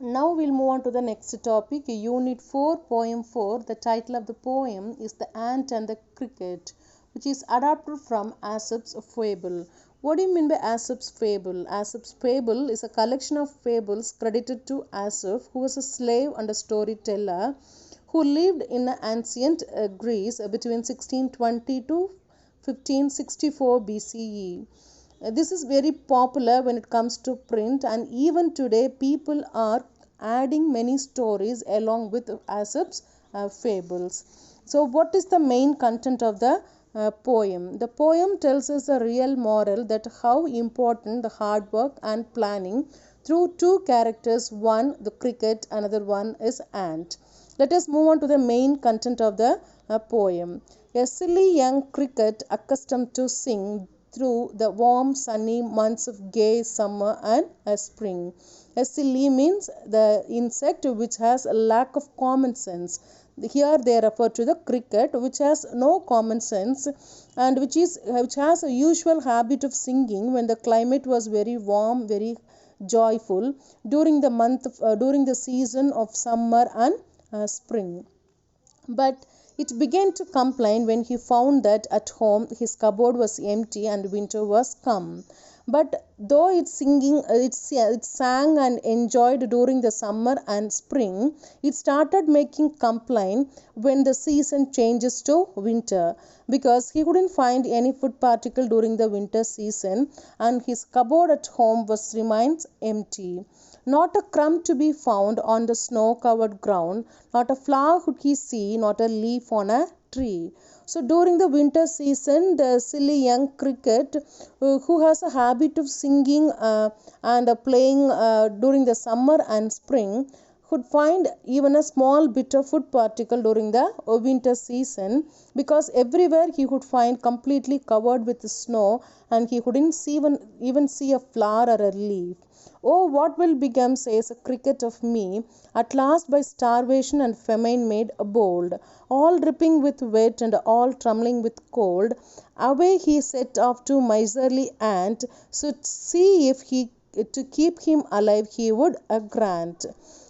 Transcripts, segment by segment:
Now we'll move on to the next topic, Unit 4, Poem 4. The title of the poem is The Ant and the Cricket, which is adapted from Aesop's Fable. What do you mean by Aesop's Fable? Aesop's Fable is a collection of fables credited to Aesop, who was a slave and a storyteller who lived in ancient Greece between 1620 to 1564 BCE. This is very popular when it comes to print, and even today people are adding many stories along with Aesop's fables. So what is the main content of the poem? The poem tells us a real moral that how important the hard work and planning through two characters, one the cricket, another one is ant. Let us move on to the main content of the poem. A silly young cricket accustomed to sing through the warm sunny months of gay summer and spring. A silly means the insect which has a lack of common sense. Here they refer to the cricket which has no common sense and which has a usual habit of singing when the climate was very warm, very joyful during the season of summer and spring. But it began to complain when he found that at home his cupboard was empty and winter was come. But though it sang and enjoyed during the summer and spring, it started making complaint when the season changes to winter, because he couldn't find any food particle during the winter season and his cupboard at home remains empty. Not a crumb to be found on the snow-covered ground, not a flower could he see, not a leaf on a tree. So during the winter season, the silly young cricket, who has a habit of singing and playing during the summer and spring, could find even a small bit of food particle during the winter season, because everywhere he could find completely covered with snow and he couldn't even see a flower or a leaf. Oh, what will become, says a cricket of me, at last by starvation and famine made bold, all dripping with wet and all trembling with cold. Away he set off to miserly ant, so see if he to keep him alive he would grant.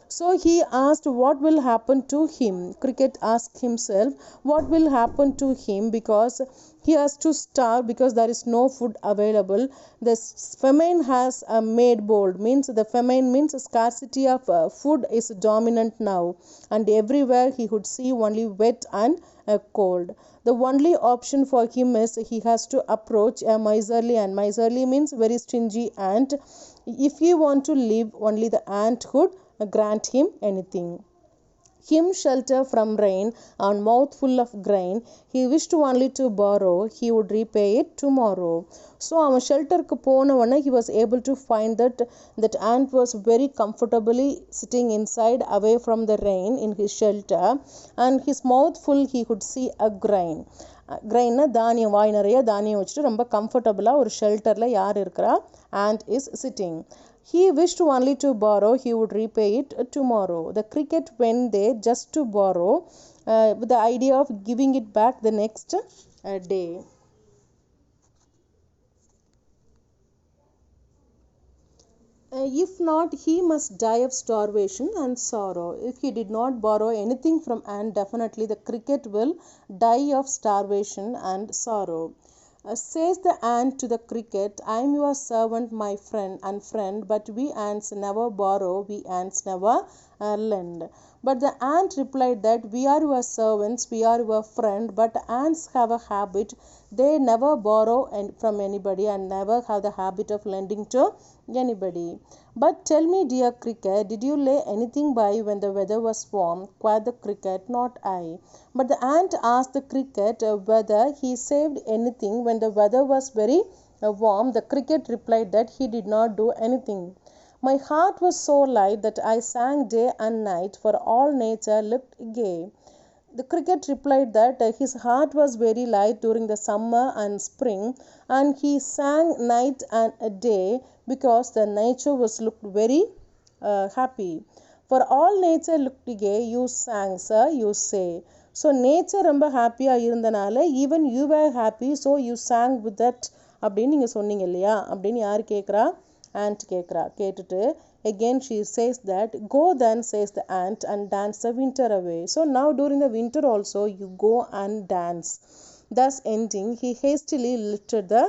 So he asked what will happen to him. Cricket asked himself what will happen to him, because he has to starve because there is no food available. The famine has made bold, means the famine means scarcity of food is dominant now, and everywhere he could see only wet and cold. The only option for him is he has to approach a miserly ant. Miserly means very stingy ant. If he want to live, only the ant could grant him anything. Him shelter from rain and mouthful of grain, he wished only to borrow, he would repay it tomorrow. So அவன் ஷெல்டருக்கு போனவொடனே he was able to find that ant was very comfortably sitting inside away from the rain in his shelter, and his mouth full he could see a grain. கிரைன்னா தானியம், வாய் நிறைய தானியம் வச்சுட்டு ரொம்ப கம்ஃபர்டபுளாக ஒரு ஷெல்டரில் யார் இருக்கிறா, ant is sitting. He wished only to borrow, he would repay it tomorrow. The cricket went there just to borrow, with the idea of giving it back the next day. If not, he must die of starvation and sorrow. If he did not borrow anything from ant, definitely the cricket will die of starvation and sorrow. Says the ant to the cricket, I am your servant, my friend, but we ants never borrow, we ants never lend. But the ant replied that we are your servants, we are your friend, but ants have a habit, they never borrow from anybody and never have the habit of lending to anybody. But tell me, dear cricket, did you lay anything by when the weather was warm? Quoth the cricket, not I. But the ant asked the cricket whether he saved anything when the weather was very warm. The cricket replied that he did not do anything. My heart was so light that I sang day and night, for all nature looked gay. The cricket replied that his heart was very light during the summer and spring, and he sang night and day because the nature was looked very happy. For all nature looked gay, you sang, sir, you say. So nature ரொம்ப ஹாப்பியாக இருந்தனால even you were happy, so you sang with that அப்படின்னு நீங்கள் சொன்னீங்க இல்லையா அப்படின்னு யார் கேட்குறா, ant கேட்குறா. கேட்டுட்டு Again she says that, go then, says the ant, and dance the winter away. So now during the winter also you go and dance. Thus ending, he hastily lifted the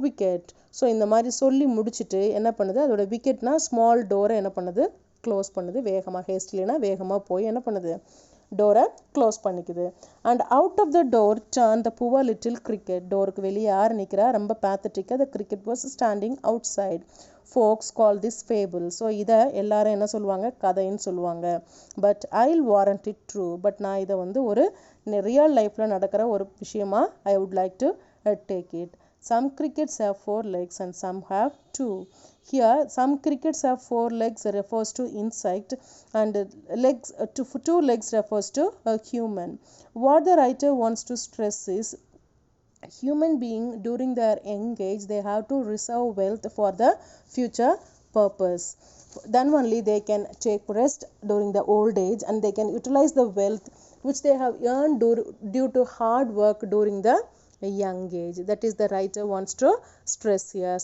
wicket. So இந்த மாதிரி சொல்லி முடிச்சுட்டு என்ன பண்ணுது, அதோட விக்கெட்னா small டோரை என்ன பண்ணுது, க்ளோஸ் பண்ணுது வேகமாக. ஹேஸ்ட்லினா வேகமாக போய் என்ன பண்ணுது, டோரை க்ளோஸ் பண்ணிக்குது. And out of the door turn the poor little cricket. டோருக்கு வெளியே யார் நிற்கிறா, ரொம்ப பேத்தட்டிக்காக the cricket was standing outside. folks call this fable. So இதை எல்லாரும் என்ன சொல்லுவாங்க, கதைன்னு சொல்லுவாங்க. But I'll warrant it true. But நான் இதை வந்து ஒரு ரியல் லைஃப்பில் நடக்கிற ஒரு விஷயமா I would like to take it. Some crickets have 4 legs and some have 2. Here, some crickets have 4 legs refers to insect, and legs 2 legs refers to a human. What the writer wants to stress is, human being during their young age, they have to reserve wealth for the future purpose. Then only they can take rest during the old age, and they can utilize the wealth which they have earned due to hard work during the young age. That is the writer wants to stress here.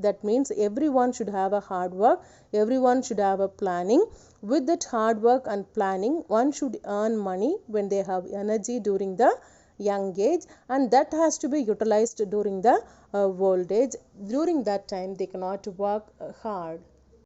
That means everyone should have a hard work, everyone should have a planning. With that hard work and planning, one should earn money when they have energy during the young age, and that has to be utilized during the old age. During that time they cannot work hard.